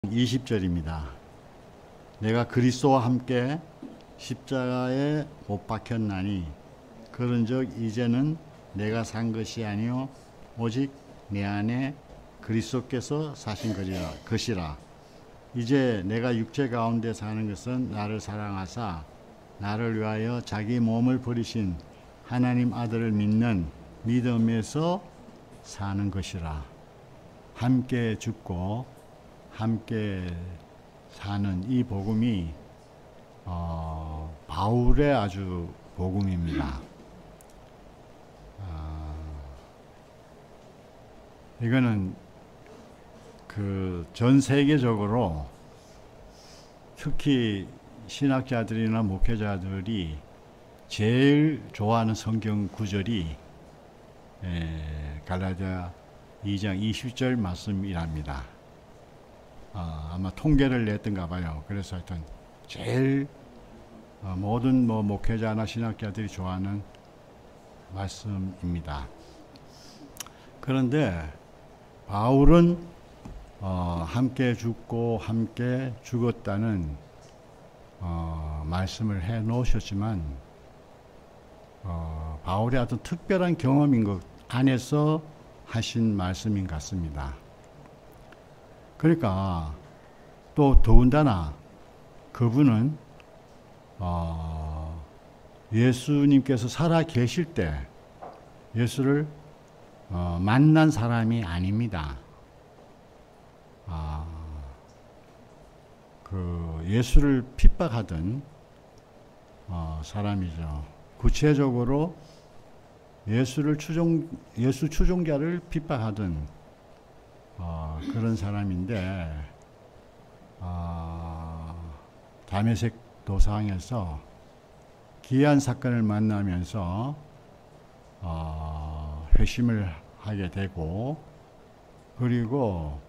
20절입니다. 내가 그리스도와 함께 십자가에 못 박혔나니 그런즉 이제는 내가 산 것이 아니요 오직 내 안에 그리스도께서 사신 것이라. 이제 내가 육체 가운데 사는 것은 나를 사랑하사 나를 위하여 자기 몸을 버리신 하나님 아들을 믿는 믿음에서 사는 것이라. 함께 죽고 함께 사는 이 복음이 바울의 아주 복음입니다. 이거는 그 전 세계적으로 특히 신학자들이나 목회자들이 제일 좋아하는 성경 구절이 갈라디아 2장 20절 말씀이랍니다. 아마 통계를 냈던가 봐요. 그래서 하여튼 제일 모든 목회자나 신학자들이 좋아하는 말씀입니다. 그런데 바울은 함께 죽고 함께 죽었다는 말씀을 해 놓으셨지만 바울의 어떤 특별한 경험인 것 안에서 하신 말씀인 것 같습니다. 그러니까 또 더군다나 그분은 예수님께서 살아 계실 때 예수를 만난 사람이 아닙니다. 그 예수를 핍박하던 사람이죠. 구체적으로 예수 추종자를 핍박하던 그런 사람인데 다메섹 도상에서 기이한 사건을 만나면서 회심을 하게 되고 그리고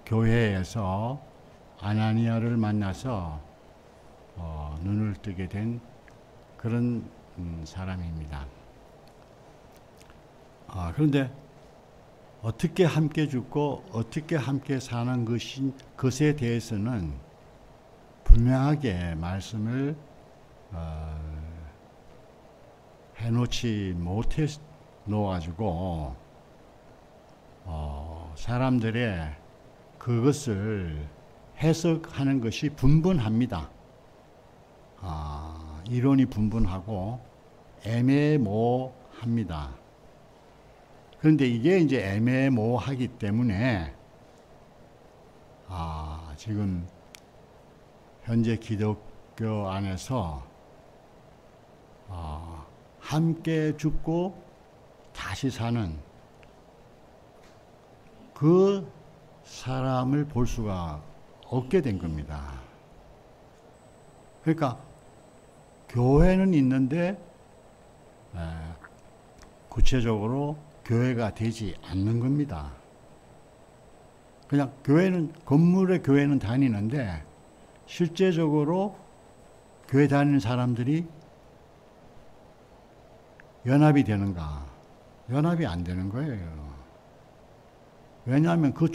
교회에서 아나니아를 만나서 눈을 뜨게 된 그런 사람입니다. 그런데 어떻게 함께 죽고 어떻게 함께 사는 것에 대해서는 분명하게 말씀을 해놓지 못해 놓아가지고 사람들의 그것을 해석하는 것이 분분합니다. 이론이 분분하고 애매모호합니다. 그런데 이게 이제 애매모호하기 때문에 지금 현재 기독교 안에서 함께 죽고 다시 사는 그 사람을 볼 수가 없게 된 겁니다. 그러니까 교회는 있는데 구체적으로 교회가 되지 않는 겁니다. 그냥 건물의 교회는 다니는데 실제적으로 교회 다니는 사람들이 연합이 되는가? 연합이 안 되는 거예요. 왜냐하면 그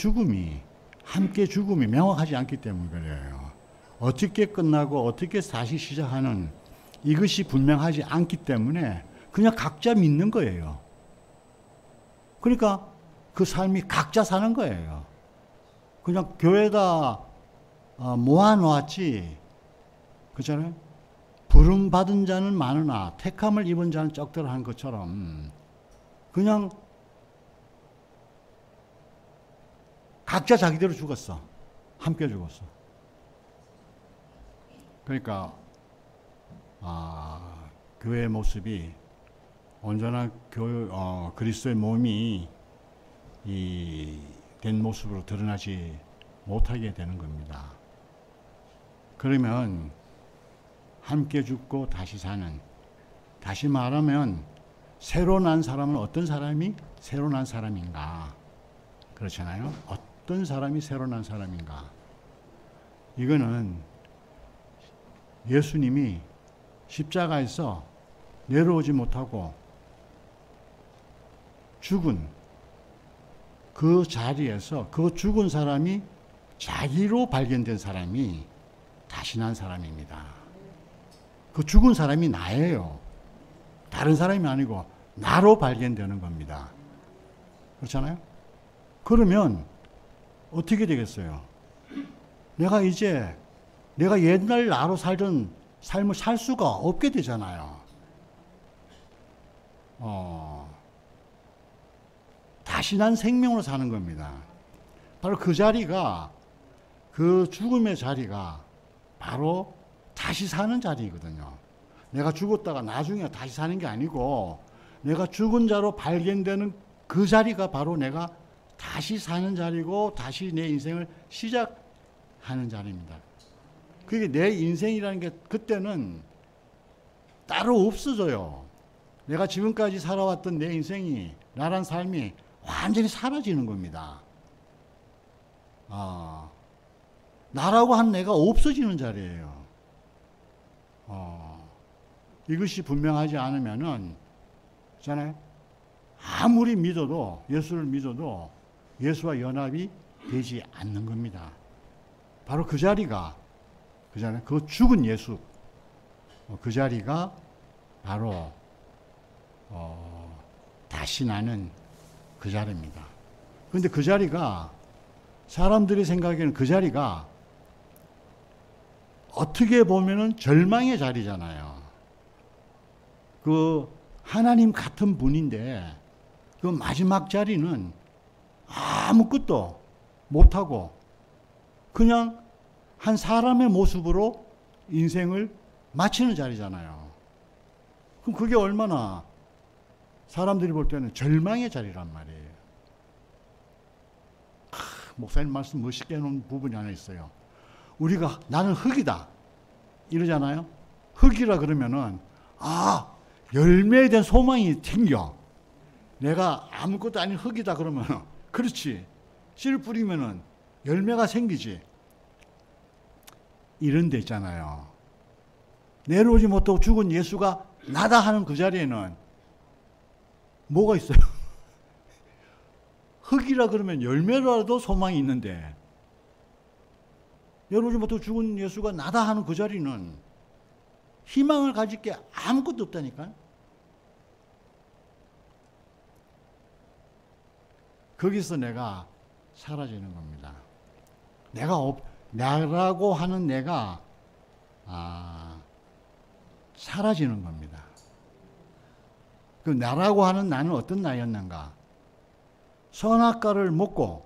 함께 죽음이 명확하지 않기 때문에 그래요. 어떻게 끝나고 어떻게 다시 시작하는 이것이 분명하지 않기 때문에 그냥 각자 믿는 거예요. 그러니까 그 삶이 각자 사는 거예요. 그냥 교회가 모아놓았지. 그렇잖아요? 부름 받은 자는 많으나 택함을 입은 자는 적더라 한 것처럼 그냥 각자 자기대로 죽었어. 함께 죽었어. 그러니까 교회의 모습이 온전한 그리스도의 몸이 된 모습으로 드러나지 못하게 되는 겁니다. 그러면 함께 죽고 다시 사는, 다시 말하면 새로 난 사람은 어떤 사람이 새로 난 사람인가? 그렇잖아요. 어떤 사람이 새로 난 사람인가? 이거는 예수님이 십자가에서 내려오지 못하고 죽은 그 자리에서 그 죽은 사람이 자기로 발견된 사람이 다시 난 사람입니다. 그 죽은 사람이 나예요. 다른 사람이 아니고 나로 발견되는 겁니다. 그렇잖아요? 그러면 어떻게 되겠어요? 내가 이제 내가 옛날 나로 살던 삶을 살 수가 없게 되잖아요. 다시 난 생명으로 사는 겁니다. 바로 그 자리가, 그 죽음의 자리가 바로 다시 사는 자리거든요. 내가 죽었다가 나중에 다시 사는 게 아니고 내가 죽은 자로 발견되는 그 자리가 바로 내가 다시 사는 자리고 다시 내 인생을 시작하는 자리입니다. 그게 내 인생이라는 게 그때는 따로 없어져요. 내가 지금까지 살아왔던 내 인생이, 나란 삶이 완전히 사라지는 겁니다. 나라고 한 내가 없어지는 자리예요. 이것이 분명하지 않으면은, 있잖아요. 아무리 믿어도, 예수를 믿어도 예수와 연합이 되지 않는 겁니다. 바로 그 자리가, 그잖아요. 그 죽은 예수, 그 자리가 바로 다시 나는 그 자리입니다. 그런데 그 자리가, 사람들이 생각에는 그 자리가 어떻게 보면은 절망의 자리잖아요. 그 하나님 같은 분인데 그 마지막 자리는 아무것도 못하고 그냥 한 사람의 모습으로 인생을 마치는 자리잖아요. 그럼 그게 얼마나 사람들이 볼 때는 절망의 자리란 말이에요. 목사님 말씀 멋있게 해놓은 부분이 하나 있어요. 우리가 나는 흙이다 이러잖아요. 흙이라 그러면은 열매에 대한 소망이 생겨. 내가 아무것도 아닌 흙이다 그러면 그렇지, 씨를 뿌리면은 열매가 생기지. 이런 데 있잖아요. 내려오지 못하고 죽은 예수가 나다 하는 그 자리에는 뭐가 있어요? 흙이라 그러면 열매라도 소망이 있는데, 내려오지 못하고 죽은 예수가 나다 하는 그 자리는 희망을 가질 게 아무것도 없다니까요. 거기서 내가 사라지는 겁니다. 나라고 하는 내가 사라지는 겁니다. 그 나라고 하는 나는 어떤 나였는가? 선악과를 먹고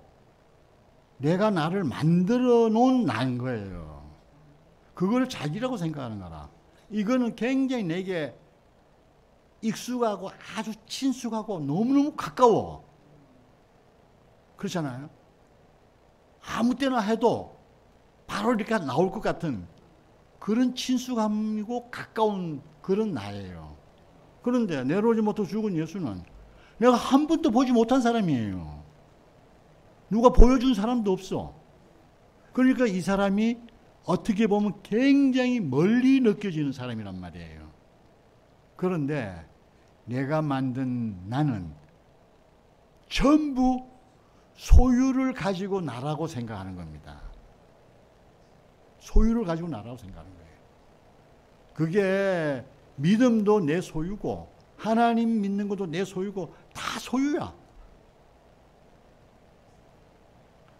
내가 나를 만들어 놓은 나인 거예요. 그걸 자기라고 생각하는 거라. 이거는 굉장히 내게 익숙하고 아주 친숙하고 너무너무 가까워. 그렇잖아요. 아무 때나 해도 바로 이렇게 나올 것 같은 그런 친숙함이고 가까운 그런 나예요. 그런데 내려오지 못하고 죽은 예수는 내가 한 번도 보지 못한 사람이에요. 누가 보여준 사람도 없어. 그러니까 이 사람이 어떻게 보면 굉장히 멀리 느껴지는 사람이란 말이에요. 그런데 내가 만든 나는 전부 소유를 가지고 나라고 생각하는 겁니다. 소유를 가지고 나라고 생각하는 거예요. 그게 믿음도 내 소유고 하나님 믿는 것도 내 소유고 다 소유야.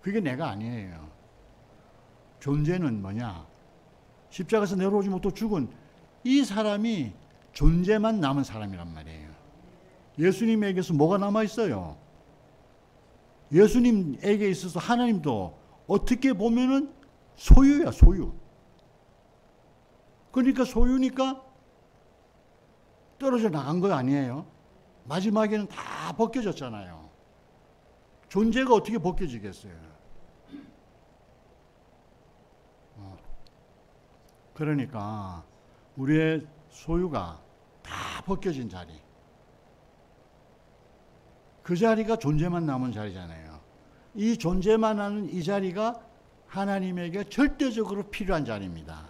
그게 내가 아니에요. 존재는 뭐냐? 십자가에서 내려오지 못하고 죽은 이 사람이 존재만 남은 사람이란 말이에요. 예수님에게서 뭐가 남아있어요? 예수님에게 있어서 하나님도 어떻게 보면은 소유야, 소유. 그러니까 소유니까 떨어져 나간 거 아니에요? 마지막에는 다 벗겨졌잖아요. 존재가 어떻게 벗겨지겠어요? 그러니까 우리의 소유가 다 벗겨진 자리. 그 자리가 존재만 남은 자리잖아요. 이 존재만 하는 이 자리가 하나님에게 절대적으로 필요한 자리입니다.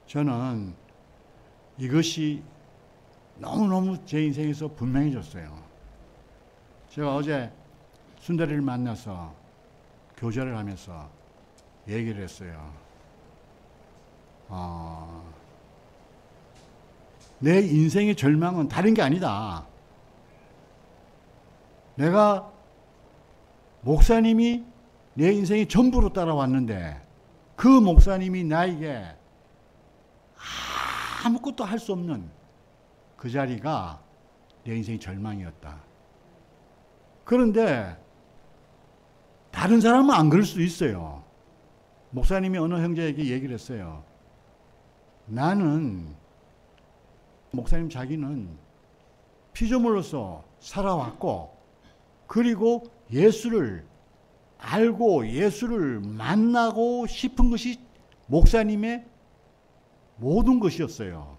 저는 이것이 너무너무 제 인생에서 분명해졌어요. 제가 어제 순다리를 만나서 교제를 하면서 얘기를 했어요. 내 인생의 절망은 다른 게 아니다. 내가 목사님이 내 인생의 전부로 따라왔는데 그 목사님이 나에게 아무것도 할 수 없는 그 자리가 내 인생의 절망이었다. 그런데 다른 사람은 안 그럴 수도 있어요. 목사님이 어느 형제에게 얘기를 했어요. 나는, 목사님 자기는 피조물로서 살아왔고, 그리고 예수를 알고 예수를 만나고 싶은 것이 목사님의 모든 것이었어요.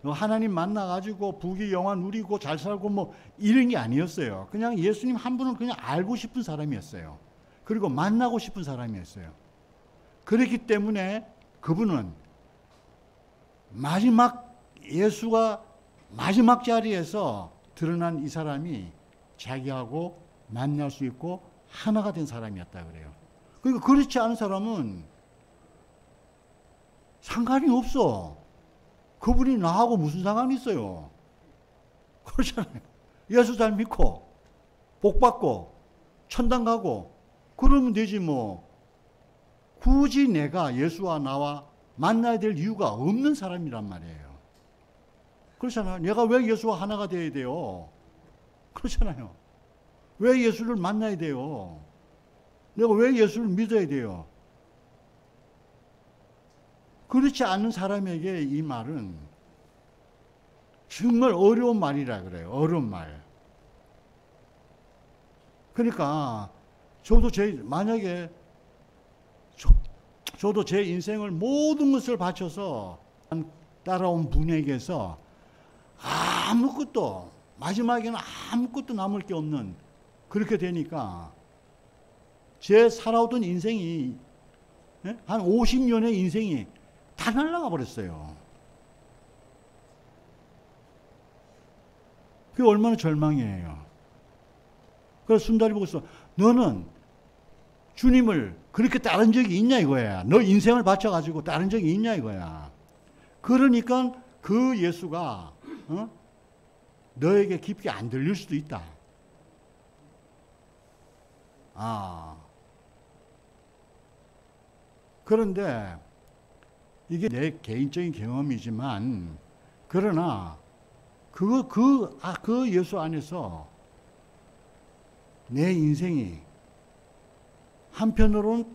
하나님 만나가지고 부귀영화 누리고 잘 살고 이런 게 아니었어요. 그냥 예수님 한 분을 그냥 알고 싶은 사람이었어요. 그리고 만나고 싶은 사람이었어요. 그렇기 때문에 그분은 예수가 마지막 자리에서 드러난 이 사람이 자기하고 만날 수 있고 하나가 된 사람이었다 그래요. 그러니까 그렇지 않은 사람은 상관이 없어. 그분이 나하고 무슨 상관이 있어요. 그렇잖아요. 예수 잘 믿고 복 받고 천당 가고 그러면 되지 뭐. 굳이 내가 예수와 나와 만나야 될 이유가 없는 사람이란 말이에요. 그렇잖아요. 내가 왜 예수와 하나가 돼야 돼요? 그렇잖아요. 왜 예수를 만나야 돼요? 내가 왜 예수를 믿어야 돼요? 그렇지 않은 사람에게 이 말은 정말 어려운 말이라 그래요. 어려운 말. 그러니까 만약에 저도 제 인생을 모든 것을 바쳐서 따라온 분에게서 마지막에는 아무것도 남을 게 없는 그렇게 되니까 제 살아오던 인생이 한 50년의 인생이 다 날아가 버렸어요. 그게 얼마나 절망이에요. 그래서 순다리 보고서 너는 주님을 그렇게 따른 적이 있냐 이거야. 너 인생을 바쳐가지고 따른 적이 있냐 이거야. 그러니까 그 예수가 너에게 깊게 안 들릴 수도 있다. 그런데 이게 내 개인적인 경험이지만 그러나 그 예수 안에서 내 인생이 한편으로는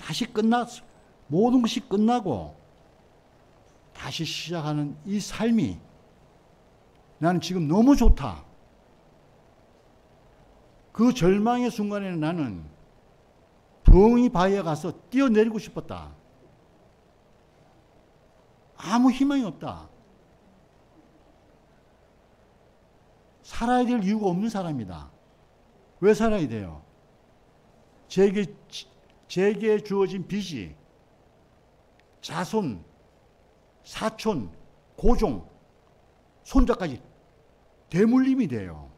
모든 것이 끝나고 다시 시작하는 이 삶이 나는 지금 너무 좋다. 그 절망의 순간에는 나는 벙이 바위에 가서 뛰어내리고 싶었다. 아무 희망이 없다. 살아야 될 이유가 없는 사람이다. 왜 살아야 돼요? 제게 주어진 빚이 자손, 사촌, 고종, 손자까지 대물림이 돼요.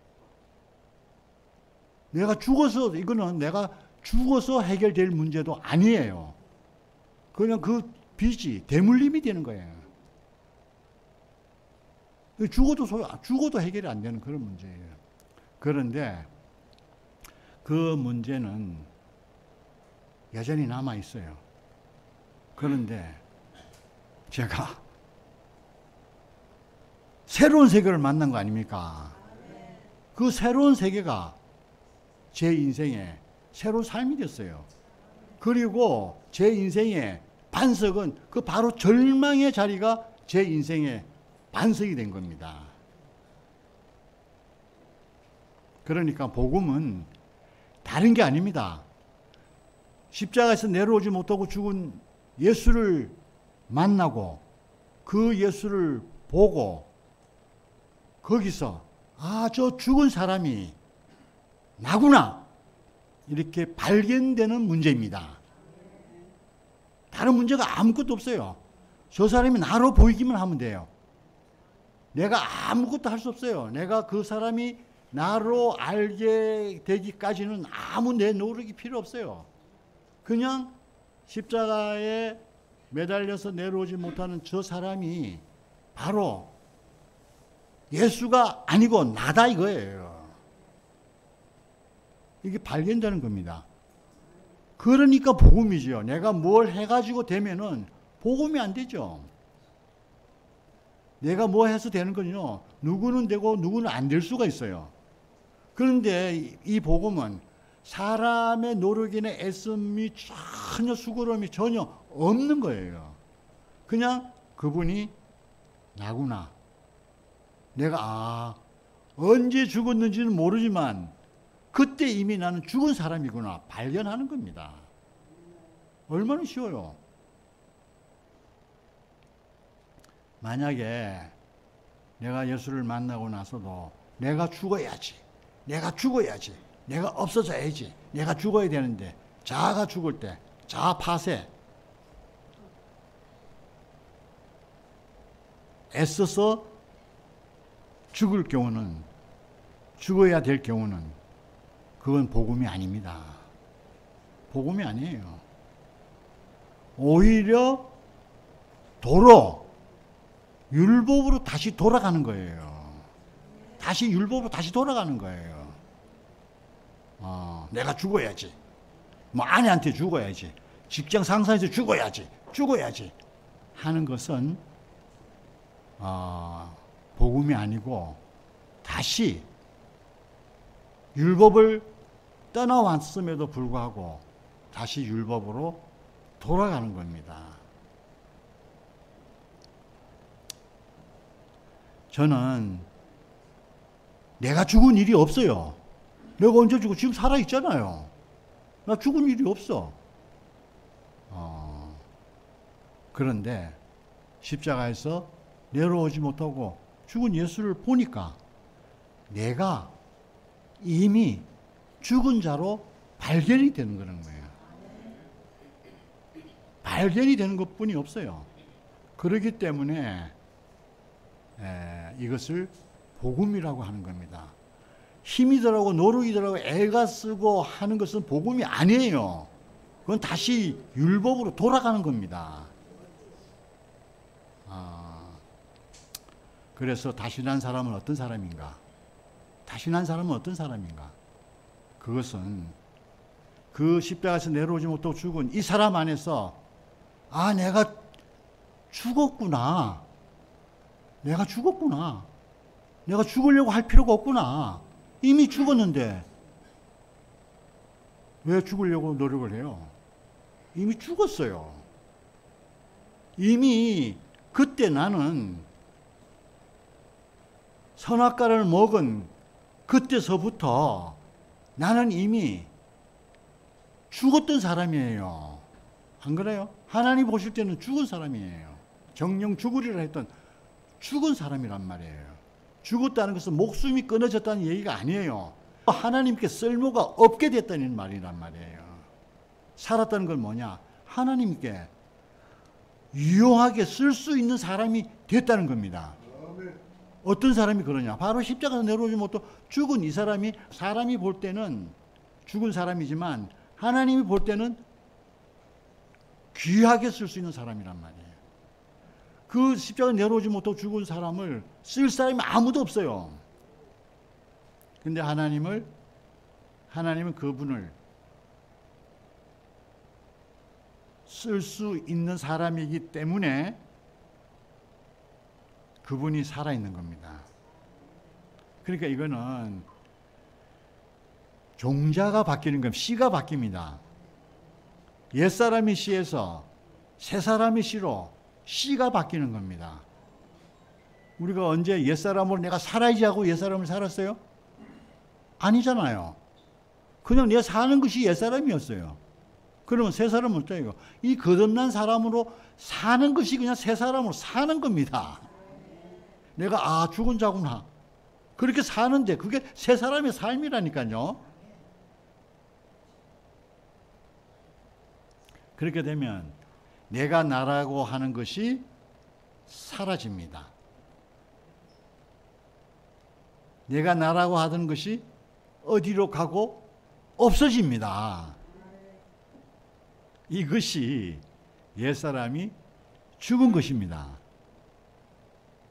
이거는 내가 죽어서 해결될 문제도 아니에요. 그냥 그 빚이 대물림이 되는 거예요. 죽어도 해결이 안 되는 그런 문제예요. 그런데 그 문제는 여전히 남아 있어요. 그런데 제가 새로운 세계를 만난 거 아닙니까? 그 새로운 세계가 제 인생의 새로운 삶이 됐어요. 그리고 제 인생의 반석은 그 바로 절망의 자리가 제 인생의 반석이 된 겁니다. 그러니까 복음은 다른 게 아닙니다. 십자가에서 내려오지 못하고 죽은 예수를 만나고 그 예수를 보고 거기서 저 죽은 사람이 나구나 이렇게 발견되는 문제입니다. 다른 문제가 아무것도 없어요. 저 사람이 나로 보이기만 하면 돼요. 내가 아무것도 할 수 없어요. 내가 그 사람이 나로 알게 되기까지는 아무 내 노력이 필요 없어요. 그냥 십자가에 매달려서 내려오지 못하는 저 사람이 바로 예수가 아니고 나다 이거예요. 이게 발견되는 겁니다. 그러니까 복음이죠. 내가 뭘 해가지고 되면은 복음이 안 되죠. 내가 뭐 해서 되는 건요, 누구는 되고 누구는 안 될 수가 있어요. 그런데 이 복음은 사람의 노력이나 애씀이 전혀 수고로움이 전혀 없는 거예요. 그냥 그분이 나구나. 내가 언제 죽었는지는 모르지만 그때 이미 나는 죽은 사람이구나 발견하는 겁니다. 얼마나 쉬워요. 만약에 내가 예수를 만나고 나서도 내가 죽어야지, 내가 죽어야지, 내가 없어져야지, 내가 죽어야 되는데 자아가 죽을 때, 자아 파쇄, 애써서 죽을 경우는, 죽어야 될 경우는 그건 복음이 아닙니다. 복음이 아니에요. 오히려 도로 율법으로 다시 돌아가는 거예요. 다시 율법으로 다시 돌아가는 거예요. 내가 죽어야지. 뭐 아내한테 죽어야지. 직장 상사한테 죽어야지 하는 것은 복음이 아니고 다시 율법을 떠나왔음에도 불구하고 다시 율법으로 돌아가는 겁니다. 저는 내가 죽은 일이 없어요. 내가 언제 죽고 지금 살아있잖아요. 나 죽은 일이 없어. 그런데 십자가에서 내려오지 못하고 죽은 예수를 보니까 내가 이미 죽은 자로 발견이 되는 거예요. 발견이 되는 것뿐이 없어요. 그렇기 때문에 이것을 복음이라고 하는 겁니다. 힘이 들어가고 노력이 들어가고 애가 쓰고 하는 것은 복음이 아니에요. 그건 다시 율법으로 돌아가는 겁니다. 그래서 다시 난 사람은 어떤 사람인가? 다시 난 사람은 어떤 사람인가? 그것은 그 십자가에서 내려오지 못하고 죽은 이 사람 안에서 내가 죽었구나. 내가 죽었구나. 내가 죽으려고 할 필요가 없구나. 이미 죽었는데 왜 죽으려고 노력을 해요? 이미 죽었어요. 이미 그때 나는 선악과를 먹은 그때서부터 나는 이미 죽었던 사람이에요. 안 그래요? 하나님 보실 때는 죽은 사람이에요. 정령 죽으리라 했던 죽은 사람이란 말이에요. 죽었다는 것은 목숨이 끊어졌다는 얘기가 아니에요. 하나님께 쓸모가 없게 됐다는 말이란 말이에요. 살았다는 건 뭐냐? 하나님께 유용하게 쓸 수 있는 사람이 됐다는 겁니다. 어떤 사람이 그러냐? 바로 십자가에서 내려오지 못하고 죽은 이 사람이 볼 때는 죽은 사람이지만 하나님이 볼 때는 귀하게 쓸 수 있는 사람이란 말이에요. 그 십자가에 내려오지 못하고 죽은 사람을 쓸 사람이 아무도 없어요. 근데 하나님은 그분을 쓸 수 있는 사람이기 때문에 그분이 살아있는 겁니다. 그러니까 이거는 종자가 바뀌는 겁니다. 씨가 바뀝니다. 옛사람이 씨에서 새사람이 씨로 씨가 바뀌는 겁니다. 우리가 언제 옛사람으로 내가 살아야지 하고 옛사람을 살았어요? 아니잖아요. 그냥 내가 사는 것이 옛사람이었어요. 그러면 새사람은 어때요? 이 거듭난 사람으로 사는 것이 그냥 새사람으로 사는 겁니다. 내가 죽은 자구나. 그렇게 사는데 그게 새사람의 삶이라니까요. 그렇게 되면 내가 나라고 하는 것이 사라집니다. 내가 나라고 하던 것이 어디로 가고 없어집니다. 이것이 옛사람이 죽은 것입니다.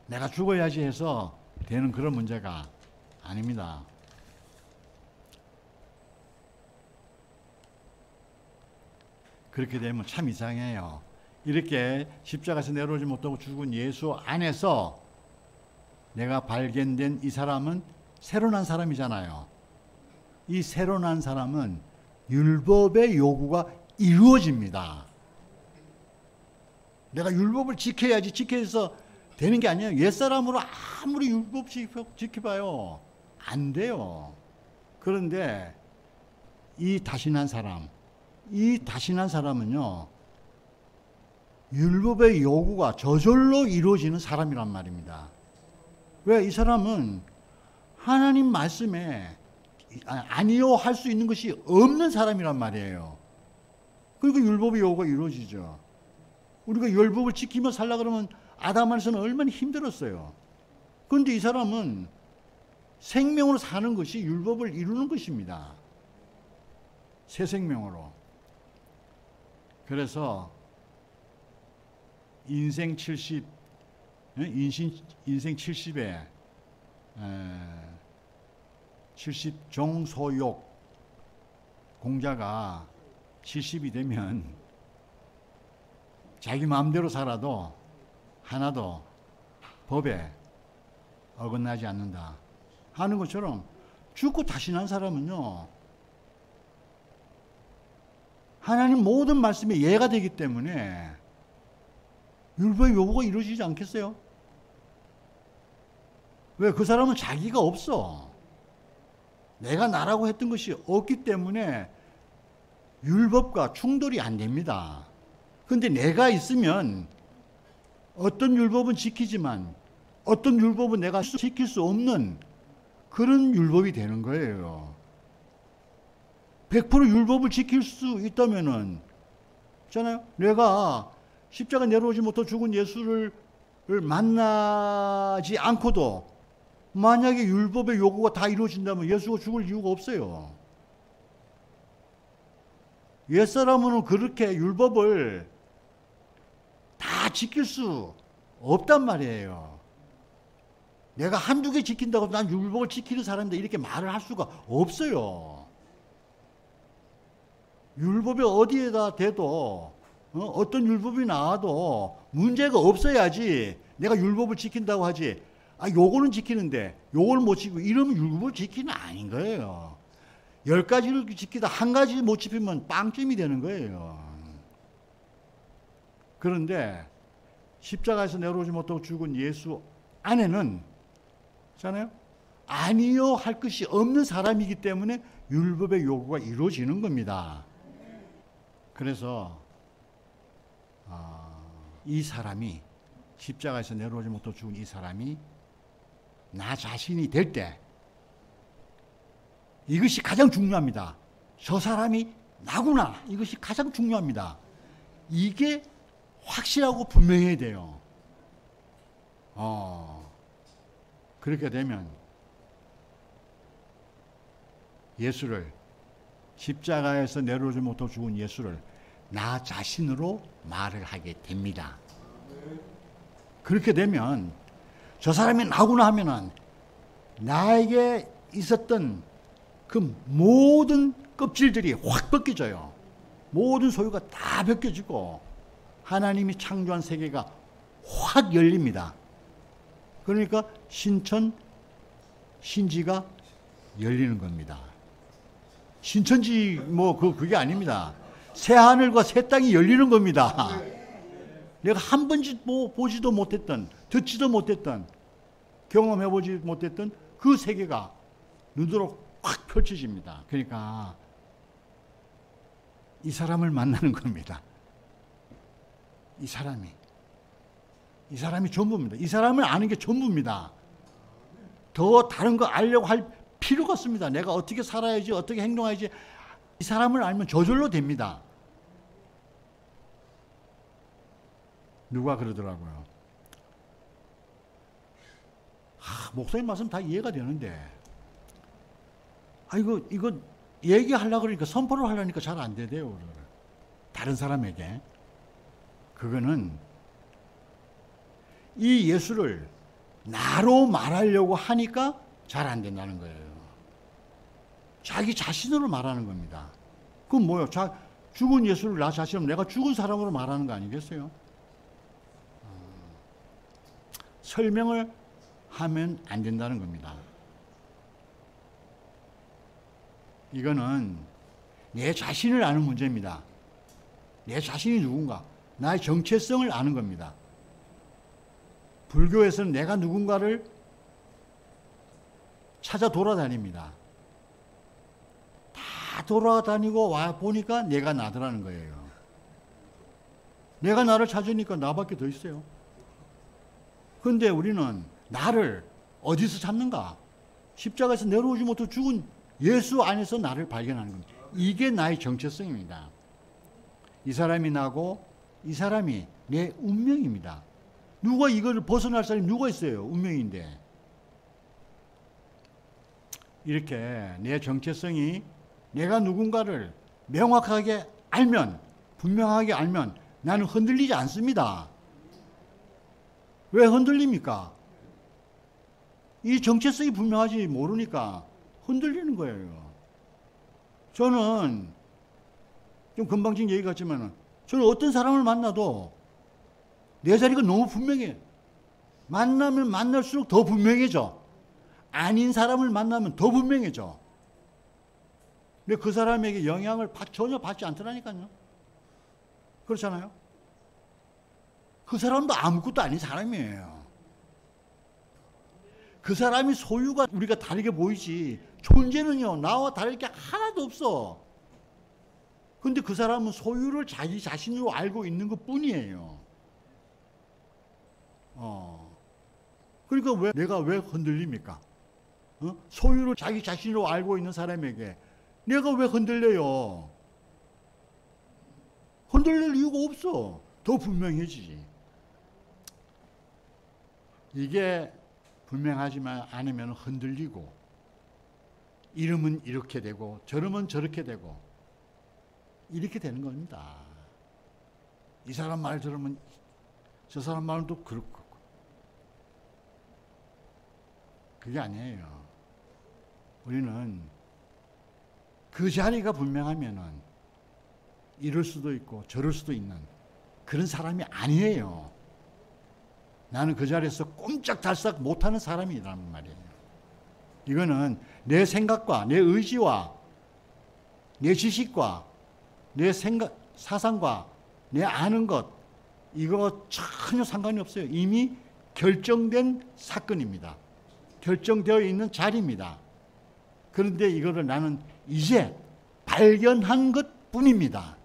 내가 죽어야지 해서 되는 그런 문제가 아닙니다. 그렇게 되면 참 이상해요. 이렇게 십자가에서 내려오지 못하고 죽은 예수 안에서 내가 발견된 이 사람은 새로 난 사람이잖아요. 이 새로 난 사람은 율법의 요구가 이루어집니다. 내가 율법을 지켜야지 지켜서 되는 게 아니에요. 옛사람으로 아무리 율법 지켜봐요. 안 돼요. 그런데 이 다시 난 사람은요, 율법의 요구가 저절로 이루어지는 사람이란 말입니다. 왜? 이 사람은 하나님 말씀에 아니요 할 수 있는 것이 없는 사람이란 말이에요. 그러니까 율법의 요구가 이루어지죠. 우리가 율법을 지키며 살라 그러면 아담 안에서는 얼마나 힘들었어요. 그런데 이 사람은 생명으로 사는 것이 율법을 이루는 것입니다. 새 생명으로. 그래서 인생 70에 70종소욕 공자가 70이 되면 자기 마음대로 살아도 하나도 법에 어긋나지 않는다 하는 것처럼 죽고 다시 난 사람은요, 하나님 모든 말씀에 예가 되기 때문에 율법의 요구가 이루어지지 않겠어요? 왜? 그 사람은 자기가 없어. 내가 나라고 했던 것이 없기 때문에 율법과 충돌이 안 됩니다. 그런데 내가 있으면 어떤 율법은 지키지만 어떤 율법은 내가 지킬 수 없는 그런 율법이 되는 거예요. 100% 율법을 지킬 수 있다면은, 있잖아요. 내가 십자가 내려오지 못하고 죽은 예수를 만나지 않고도 만약에 율법의 요구가 다 이루어진다면 예수가 죽을 이유가 없어요. 옛사람은 그렇게 율법을 다 지킬 수 없단 말이에요. 내가 한두 개 지킨다고 난 율법을 지키는 사람인데 이렇게 말을 할 수가 없어요. 율법이 어디에다 대도 어떤 율법이 나와도 문제가 없어야지 내가 율법을 지킨다고 하지. 요거는 지키는데 요거는 못 지키고 이러면 율법을 지키는 아닌 거예요. 10가지를 지키다 한 가지 못 지키면 빵점이 되는 거예요. 그런데 십자가에서 내려오지 못하고 죽은 예수 안에는, 있잖아요, 아니요 할 것이 없는 사람이기 때문에 율법의 요구가 이루어지는 겁니다. 그래서 이 사람이, 십자가에서 내려오지 못하고 죽은 이 사람이 나 자신이 될 때 이것이 가장 중요합니다. 저 사람이 나구나. 이것이 가장 중요합니다. 이게 확실하고 분명해야 돼요. 그렇게 되면 예수를, 십자가에서 내려오지 못하고 죽은 예수를 나 자신으로 말을 하게 됩니다. 그렇게 되면 저 사람이 나구나 하면은 나에게 있었던 그 모든 껍질들이 확 벗겨져요. 모든 소유가 다 벗겨지고 하나님이 창조한 세계가 확 열립니다. 그러니까 신천, 신지가 열리는 겁니다. 신천지 그게 아닙니다. 새 하늘과 새 땅이 열리는 겁니다. 내가 한 번 보지도 못했던, 듣지도 못했던, 경험해보지 못했던 그 세계가 눈으로 확 펼쳐집니다. 그러니까 이 사람을 만나는 겁니다. 이 사람이 전부입니다. 이 사람을 아는 게 전부입니다. 더 다른 거 알려고 할 필요가 없습니다. 내가 어떻게 살아야지, 어떻게 행동해야지, 이 사람을 알면 저절로 됩니다. 누가 그러더라고요. 목사님 말씀 다 이해가 되는데, 이거 얘기하려고 그러니까, 선포를 하려니까 잘 안 되대요. 다른 사람에게. 그거는 이 예수를 나로 말하려고 하니까 잘 안 된다는 거예요. 자기 자신으로 말하는 겁니다. 그건 뭐예요? 죽은 예수를 나 자신은 내가 죽은 사람으로 말하는 거 아니겠어요? 설명을 하면 안 된다는 겁니다. 이거는 내 자신을 아는 문제입니다. 내 자신이 누군가, 나의 정체성을 아는 겁니다. 불교에서는 내가 누군가를 찾아 돌아다닙니다. 다 돌아다니고 와 보니까 내가 나더라는 거예요. 내가 나를 찾으니까 나밖에 더 있어요. 그런데 우리는 나를 어디서 찾는가? 십자가에서 내려오지 못하고 죽은 예수 안에서 나를 발견하는 겁니다. 이게 나의 정체성입니다. 이 사람이 나고 이 사람이 내 운명입니다. 누가 이걸 벗어날 사람이 누가 있어요? 운명인데. 이렇게 내 정체성이, 내가 누군가를 명확하게 알면, 분명하게 알면 나는 흔들리지 않습니다. 왜 흔들립니까? 이 정체성이 분명하지 모르니까 흔들리는 거예요. 저는 좀 금방진 얘기 같지만, 저는 어떤 사람을 만나도 내 자리가 너무 분명해. 만나면 만날수록 더 분명해져. 아닌 사람을 만나면 더 분명해져. 근데 그 사람에게 영향을 전혀 받지 않더라니까요. 그렇잖아요? 그 사람도 아무것도 아닌 사람이에요. 그 사람이 소유가 우리가 다르게 보이지, 존재는요, 나와 다를 게 하나도 없어. 근데 그 사람은 소유를 자기 자신으로 알고 있는 것 뿐이에요. 그러니까 내가 왜 흔들립니까? 소유를 자기 자신으로 알고 있는 사람에게 내가 왜 흔들려요? 흔들릴 이유가 없어. 더 분명해지지. 이게 분명하지만 않으면 흔들리고, 이러면 이렇게 되고 저러면 저렇게 되고 이렇게 되는 겁니다. 이 사람 말 들으면 저 사람 말도 그렇고. 그게 아니에요. 우리는 그 자리가 분명하면은 이럴 수도 있고 저럴 수도 있는 그런 사람이 아니에요. 나는 그 자리에서 꼼짝달싹 못하는 사람이란 말이에요. 이거는 내 생각과 내 의지와 내 지식과 내 생각, 사상과 내 아는 것, 이거 전혀 상관이 없어요. 이미 결정된 사건입니다. 결정되어 있는 자리입니다. 그런데 이거를 나는 이제 발견한 것 뿐입니다.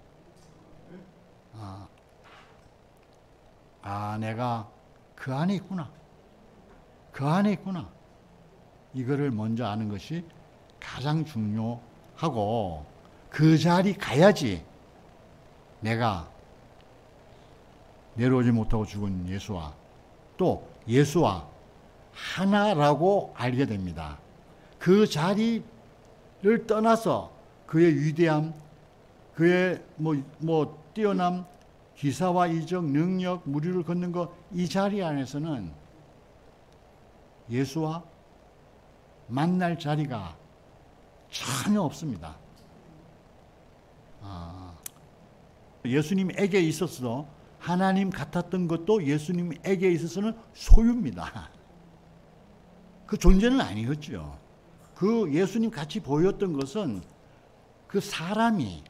내가 그 안에 있구나. 그 안에 있구나. 이거를 먼저 아는 것이 가장 중요하고, 그 자리 가야지 내가 내려오지 못하고 죽은 예수와 또 예수와 하나라고 알게 됩니다. 그 자리를 떠나서 그의 위대함, 그의 뛰어남, 기사와 이적, 능력, 무리를 걷는 것, 이 자리 안에서는 예수와 만날 자리가 전혀 없습니다. 예수님에게 있어서 하나님 같았던 것도 예수님에게 있어서는 소유입니다. 그 존재는 아니었죠. 그 예수님 같이 보였던 것은 그 사람이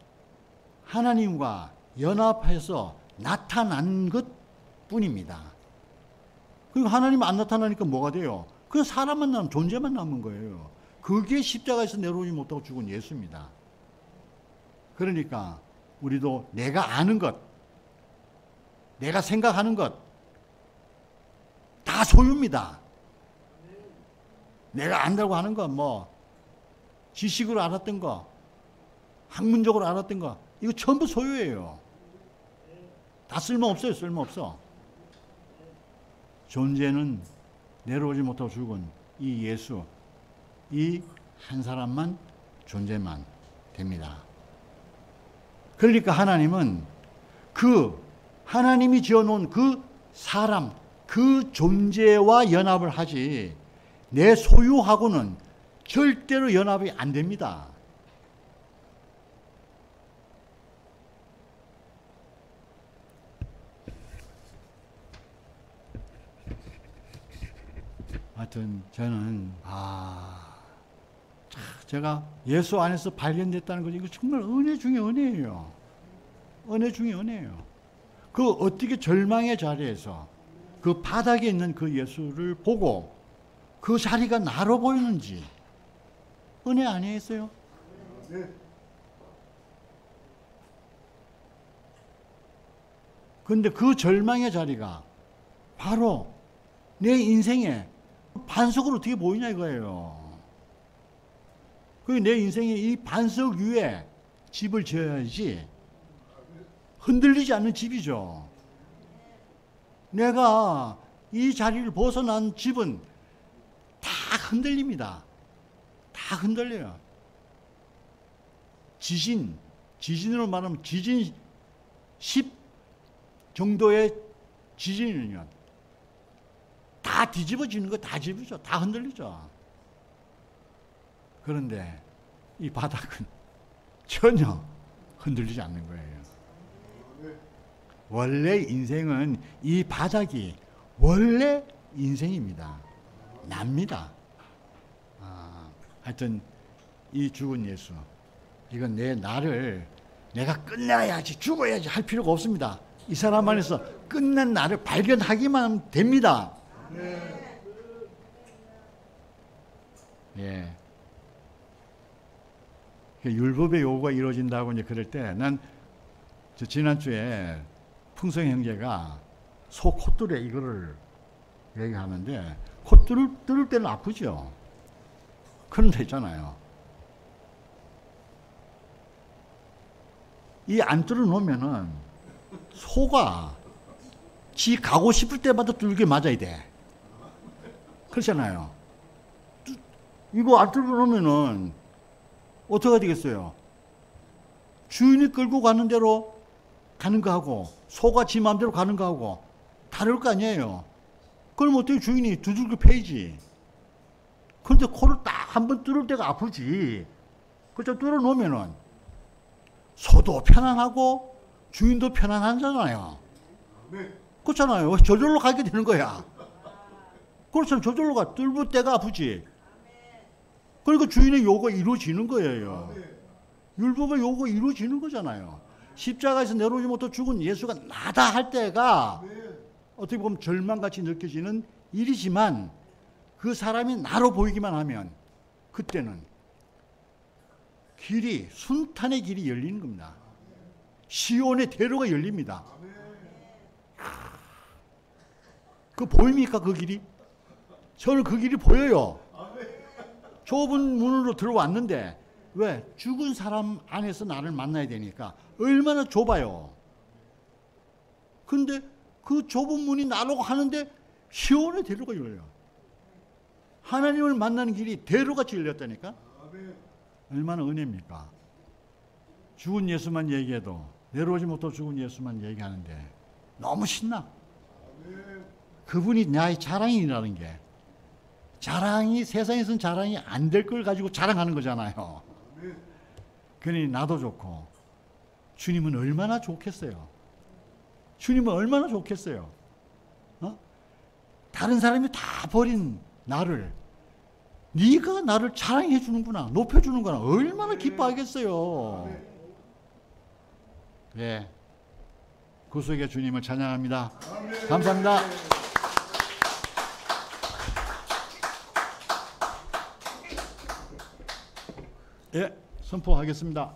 하나님과 연합해서 나타난 것 뿐입니다. 그리고 하나님 안 나타나니까 뭐가 돼요? 그 사람만 남은, 존재만 남은 거예요. 그게 십자가에서 내려오지 못하고 죽은 예수입니다. 그러니까 우리도 내가 아는 것, 내가 생각하는 것, 다 소유입니다. 내가 안다고 하는 것, 지식으로 알았던 거, 학문적으로 알았던 거, 이거 전부 소유예요. 다 쓸모없어요, 쓸모없어. 존재는 내려오지 못하고 죽은 이 예수, 이 한 사람만 존재만 됩니다. 그러니까 하나님은 그 하나님이 지어놓은 그 사람, 그 존재와 연합을 하지 내 소유하고는 절대로 연합이 안 됩니다. 하여튼 저는 제가 예수 안에서 발견됐다는 것이 이거 정말 은혜 중에 은혜예요. 은혜 중에 은혜예요. 그 어떻게 절망의 자리에서 그 바닥에 있는 그 예수를 보고 그 자리가 나로 보이는지 은혜 아니겠어요? 그런데 그 절망의 자리가 바로 내 인생의 반석으로 어떻게 보이냐 이거예요. 내 인생의 이 반석 위에 집을 지어야지 흔들리지 않는 집이죠. 내가 이 자리를 벗어난 집은 다 흔들립니다. 다 흔들려요. 지진으로 말하면 지진 10 정도의 지진이면 다 뒤집어지는 거 다 뒤집어져. 다 흔들리죠. 그런데 이 바닥은 전혀 흔들리지 않는 거예요. 원래 인생은 이 바닥이 원래 인생입니다. 납니다. 하여튼 이 죽은 예수, 이건 나를 내가 끝내야지, 죽어야지 할 필요가 없습니다. 이 사람 안에서 끝난 나를 발견하기만 하면 됩니다. 예. 율법의 요구가 이루어진다고 이제 그럴 때, 지난주에 풍성 형제가 소 콧줄에 이거를 얘기하는데, 콧줄을 뚫을 때는 아프죠. 그런 데 있잖아요. 이 안 뚫어 놓으면은 소가 지 가고 싶을 때마다 뚫게 맞아야 돼. 그렇잖아요. 이거 안 뚫어 놓으면은 어떻게 되겠어요? 주인이 끌고 가는 대로 가는 거하고 소가 지 마음대로 가는 거하고 다를 거 아니에요. 그럼 어떻게 주인이 두들겨 패지. 그런데 코를 딱 한 번 뚫을 때가 아프지. 그렇죠? 뚫어 놓으면은 소도 편안하고 주인도 편안하잖아요. 그렇잖아요. 저절로 가게 되는 거야. 그렇죠. 저절로 가. 뚫을 때가 아프지. 그러니까 주인의 요구가 이루어지는 거예요. 율법의 요구가 이루어지는 거잖아요. 십자가에서 내려오지 못하고 죽은 예수가 나다 할 때가 어떻게 보면 절망같이 느껴지는 일이지만 그 사람이 나로 보이기만 하면 그때는 순탄의 길이 열리는 겁니다. 시온의 대로가 열립니다. 그 보입니까? 그 길이? 저는 그 길이 보여요. 좁은 문으로 들어왔는데 왜? 죽은 사람 안에서 나를 만나야 되니까 얼마나 좁아요. 근데 그 좁은 문이 나로 가는데 시온의 대로가 열려요. 하나님을 만나는 길이 대로같이 열렸다니까? 얼마나 은혜입니까? 죽은 예수만 얘기해도 내려오지 못하고 죽은 예수만 얘기하는데 너무 신나. 그분이 나의 자랑이라는 게 세상에서는 자랑이 안 될 걸 가지고 자랑하는 거잖아요. 그러니 나도 좋고 주님은 얼마나 좋겠어요. 주님은 얼마나 좋겠어요. 다른 사람이 다 버린 나를 네가 나를 자랑해 주는구나, 높여 주는구나, 얼마나 기뻐하겠어요. 네, 구속의 주님을 찬양합니다. 감사합니다. 예, 선포하겠습니다.